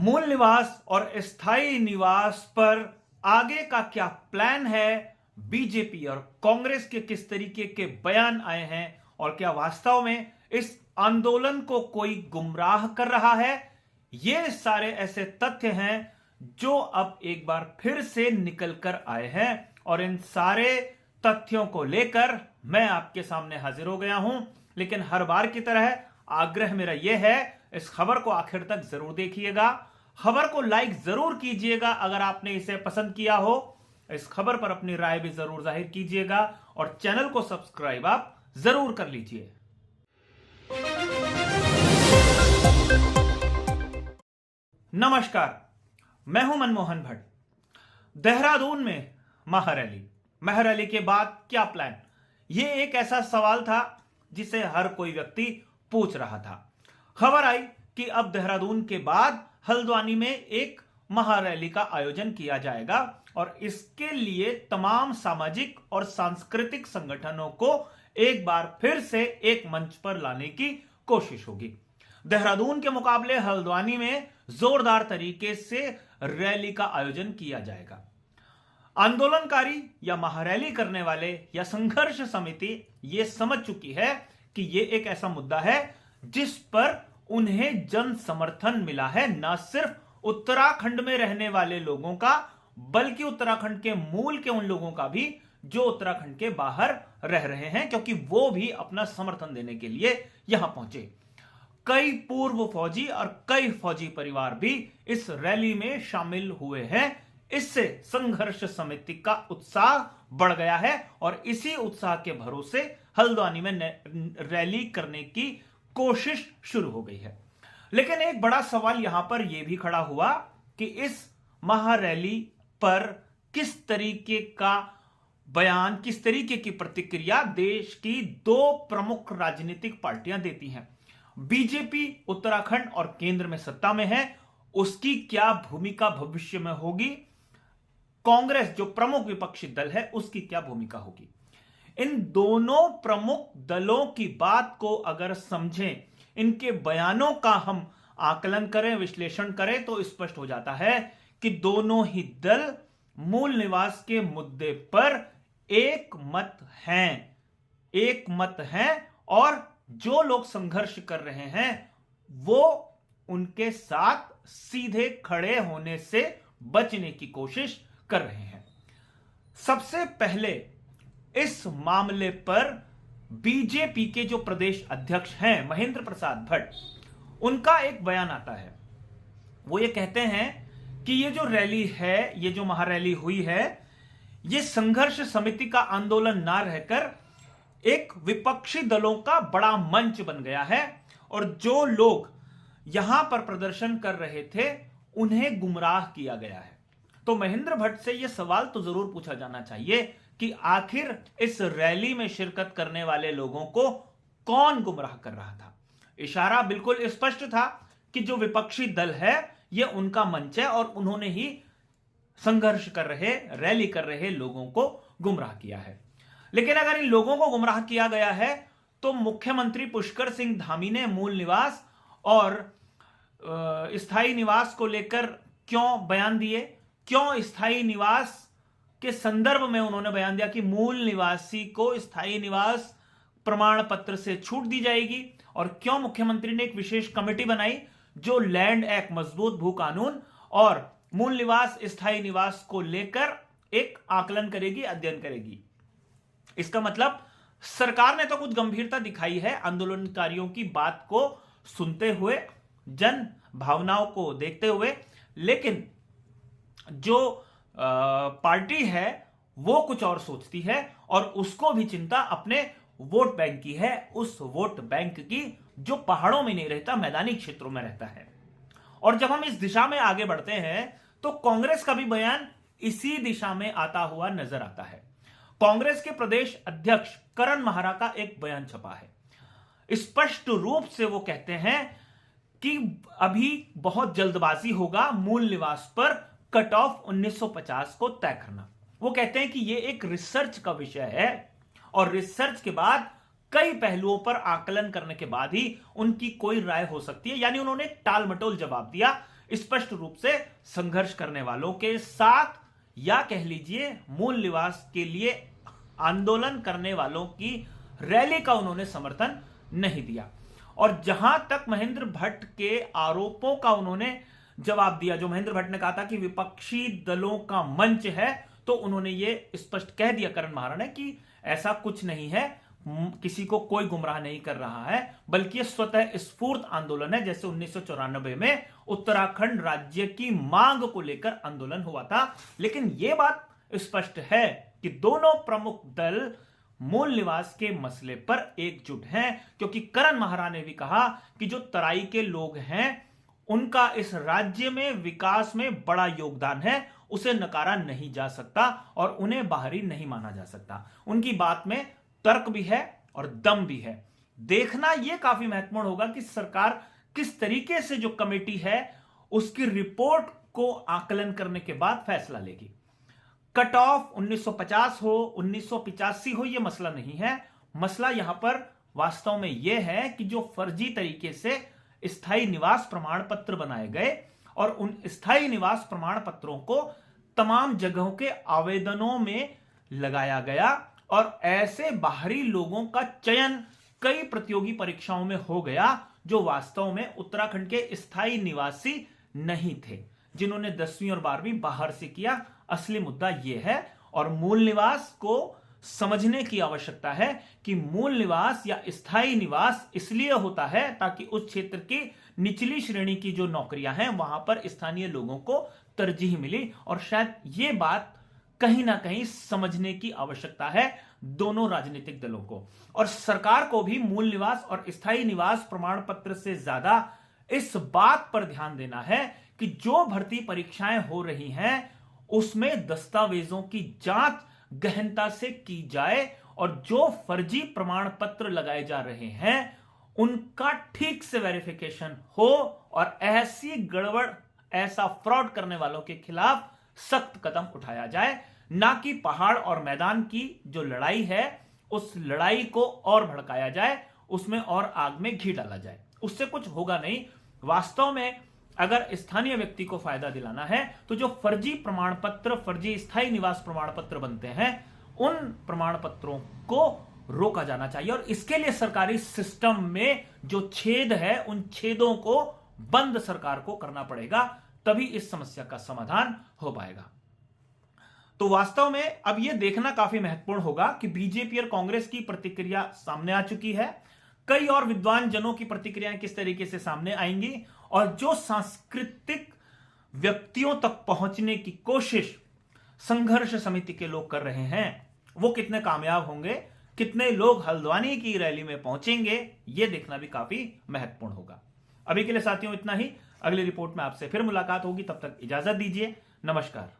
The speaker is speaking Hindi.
मूल निवास और स्थायी निवास पर आगे का क्या प्लान है, बीजेपी और कांग्रेस के किस तरीके के बयान आए हैं और क्या वास्तव में इस आंदोलन को कोई गुमराह कर रहा है, ये सारे ऐसे तथ्य हैं जो अब एक बार फिर से निकल कर आए हैं और इन सारे तथ्यों को लेकर मैं आपके सामने हाजिर हो गया हूं। लेकिन हर बार की तरह आग्रह मेरा यह है, इस खबर को आखिर तक जरूर देखिएगा, खबर को लाइक जरूर कीजिएगा अगर आपने इसे पसंद किया हो, इस खबर पर अपनी राय भी जरूर जाहिर कीजिएगा और चैनल को सब्सक्राइब आप जरूर कर लीजिए। नमस्कार, मैं हूं मनमोहन भट्ट। देहरादून में महारैली के बाद क्या प्लान, यह एक ऐसा सवाल था जिसे हर कोई व्यक्ति पूछ रहा था। खबर आई कि अब देहरादून के बाद हल्द्वानी में एक महारैली का आयोजन किया जाएगा और इसके लिए तमाम सामाजिक और सांस्कृतिक संगठनों को एक बार फिर से एक मंच पर लाने की कोशिश होगी। देहरादून के मुकाबले हल्द्वानी में जोरदार तरीके से रैली का आयोजन किया जाएगा। आंदोलनकारी या महारैली करने वाले या संघर्ष समिति यह समझ चुकी है कि यह एक ऐसा मुद्दा है जिस पर उन्हें जन समर्थन मिला है, न सिर्फ उत्तराखंड में रहने वाले लोगों का बल्कि उत्तराखंड के मूल के उन लोगों का भी जो उत्तराखंड के बाहर रह रहे हैं, क्योंकि वो भी अपना समर्थन देने के लिए यहां पहुंचे। कई पूर्व फौजी और कई फौजी परिवार भी इस रैली में शामिल हुए हैं। इससे संघर्ष समिति का उत्साह बढ़ गया है और इसी उत्साह के भरोसे हल्द्वानी में रैली करने की कोशिश शुरू हो गई है। लेकिन एक बड़ा सवाल यहां पर यह भी खड़ा हुआ कि इस महारैली पर किस तरीके का बयान, किस तरीके की प्रतिक्रिया देश की दो प्रमुख राजनीतिक पार्टियां देती हैं। बीजेपी उत्तराखंड और केंद्र में सत्ता में है, उसकी क्या भूमिका भविष्य में होगी, कांग्रेस जो प्रमुख विपक्षी दल है उसकी क्या भूमिका होगी। इन दोनों प्रमुख दलों की बात को अगर समझें, इनके बयानों का हम आकलन करें, विश्लेषण करें, तो स्पष्ट हो जाता है कि दोनों ही दल मूल निवास के मुद्दे पर एक मत हैं और जो लोग संघर्ष कर रहे हैं वो उनके साथ सीधे खड़े होने से बचने की कोशिश कर रहे हैं। सबसे पहले इस मामले पर बीजेपी के जो प्रदेश अध्यक्ष हैं महेंद्र प्रसाद भट्ट, उनका एक बयान आता है। वो ये कहते हैं कि ये जो रैली है, ये जो महारैली हुई है, ये संघर्ष समिति का आंदोलन ना रहकर एक विपक्षी दलों का बड़ा मंच बन गया है और जो लोग यहां पर प्रदर्शन कर रहे थे उन्हें गुमराह किया गया है। तो महेंद्र भट्ट से यह सवाल तो जरूर पूछा जाना चाहिए कि आखिर इस रैली में शिरकत करने वाले लोगों को कौन गुमराह कर रहा था। इशारा बिल्कुल स्पष्ट था कि जो विपक्षी दल है यह उनका मंच है और उन्होंने ही संघर्ष कर रहे, रैली कर रहे लोगों को गुमराह किया है। लेकिन अगर इन लोगों को गुमराह किया गया है तो मुख्यमंत्री पुष्कर सिंह धामी ने मूल निवास और स्थायी निवास को लेकर क्यों बयान दिए, क्यों स्थायी निवास के संदर्भ में उन्होंने बयान दिया कि मूल निवासी को स्थायी निवास प्रमाण पत्र से छूट दी जाएगी, और क्यों मुख्यमंत्री ने एक विशेष कमेटी बनाई जो लैंड एक्ट, मजबूत भू कानून और मूल निवास स्थायी निवास को लेकर एक आकलन करेगी, अध्ययन करेगी। इसका मतलब सरकार ने तो कुछ गंभीरता दिखाई है आंदोलनकारियों की बात को सुनते हुए, जन भावनाओं को देखते हुए, लेकिन जो पार्टी है वो कुछ और सोचती है और उसको भी चिंता अपने वोट बैंक की है, उस वोट बैंक की जो पहाड़ों में नहीं रहता, मैदानी क्षेत्रों में रहता है। और जब हम इस दिशा में आगे बढ़ते हैं तो कांग्रेस का भी बयान इसी दिशा में आता हुआ नजर आता है। कांग्रेस के प्रदेश अध्यक्ष करण माहरा का एक बयान छपा है। स्पष्ट रूप से वो कहते हैं कि अभी बहुत जल्दबाजी होगा मूल निवास पर कट ऑफ 1950 को तय करना। वो कहते हैं कि यह एक रिसर्च का विषय है और रिसर्च के बाद कई पहलुओं पर आकलन करने के बाद ही उनकी कोई राय हो सकती है। यानी उन्होंने टाल मटोल जवाब दिया। स्पष्ट रूप से संघर्ष करने वालों के साथ, या कह लीजिए मूल निवास के लिए आंदोलन करने वालों की रैली का उन्होंने समर्थन नहीं दिया। और जहां तक महेंद्र भट्ट के आरोपों का उन्होंने जवाब दिया, जो महेंद्र भट्ट ने कहा था कि विपक्षी दलों का मंच है, तो उन्होंने ये स्पष्ट कह दिया करण महारा ने कि ऐसा कुछ नहीं है, किसी को कोई गुमराह नहीं कर रहा है, बल्कि ये स्वतः स्फूर्त आंदोलन है, जैसे 1994 में उत्तराखंड राज्य की मांग को लेकर आंदोलन हुआ था। लेकिन यह बात स्पष्ट है कि दोनों प्रमुख दल मूल निवास के मसले पर एकजुट हैं, क्योंकि करण महारा ने भी कहा कि जो तराई के लोग हैं उनका इस राज्य में विकास में बड़ा योगदान है, उसे नकारा नहीं जा सकता और उन्हें बाहरी नहीं माना जा सकता। उनकी बात में तर्क भी है और दम भी है। देखना यह काफी महत्वपूर्ण होगा कि सरकार किस तरीके से जो कमेटी है उसकी रिपोर्ट को आकलन करने के बाद फैसला लेगी। कट ऑफ 1950 हो 1985 हो, यह मसला नहीं है। मसला यहां पर वास्तव में यह है कि जो फर्जी तरीके से स्थायी निवास प्रमाण पत्र बनाए गए और उन स्थायी निवास प्रमाण पत्रों को तमाम जगहों के आवेदनों में लगाया गया और ऐसे बाहरी लोगों का चयन कई प्रतियोगी परीक्षाओं में हो गया जो वास्तव में उत्तराखंड के स्थायी निवासी नहीं थे, जिन्होंने 10वीं और 12वीं बाहर से किया। असली मुद्दा यह है और मूल निवास को समझने की आवश्यकता है कि मूल निवास या स्थायी निवास इसलिए होता है ताकि उस क्षेत्र की निचली श्रेणी की जो नौकरियां हैं वहां पर स्थानीय लोगों को तरजीह मिली। और शायद यह बात कहीं ना कहीं समझने की आवश्यकता है दोनों राजनीतिक दलों को, और सरकार को भी मूल निवास और स्थायी निवास प्रमाण पत्र से ज्यादा इस बात पर ध्यान देना है कि जो भर्ती परीक्षाएं हो रही हैं उसमें दस्तावेजों की जांच गहनता से की जाए और जो फर्जी प्रमाण पत्र लगाए जा रहे हैं उनका ठीक से वेरिफिकेशन हो और ऐसी गड़बड़, ऐसा फ्रॉड करने वालों के खिलाफ सख्त कदम उठाया जाए, ना कि पहाड़ और मैदान की जो लड़ाई है उस लड़ाई को और भड़काया जाए, उसमें और आग में घी डाला जाए। उससे कुछ होगा नहीं। वास्तव में अगर स्थानीय व्यक्ति को फायदा दिलाना है तो जो फर्जी प्रमाण पत्र, फर्जी स्थायी निवास प्रमाण पत्र बनते हैं उन प्रमाण पत्रों को रोका जाना चाहिए और इसके लिए सरकारी सिस्टम में जो छेद है उन छेदों को बंद सरकार को करना पड़ेगा, तभी इस समस्या का समाधान हो पाएगा। तो वास्तव में अब यह देखना काफी महत्वपूर्ण होगा कि बीजेपी और कांग्रेस की प्रतिक्रिया सामने आ चुकी है, कई और विद्वान जनों की प्रतिक्रियाएं किस तरीके से सामने आएंगी और जो सांस्कृतिक व्यक्तियों तक पहुंचने की कोशिश संघर्ष समिति के लोग कर रहे हैं वो कितने कामयाब होंगे, कितने लोग हल्द्वानी की रैली में पहुंचेंगे, यह देखना भी काफी महत्वपूर्ण होगा। अभी के लिए साथियों इतना ही। अगली रिपोर्ट में आपसे फिर मुलाकात होगी, तब तक इजाजत दीजिए। नमस्कार।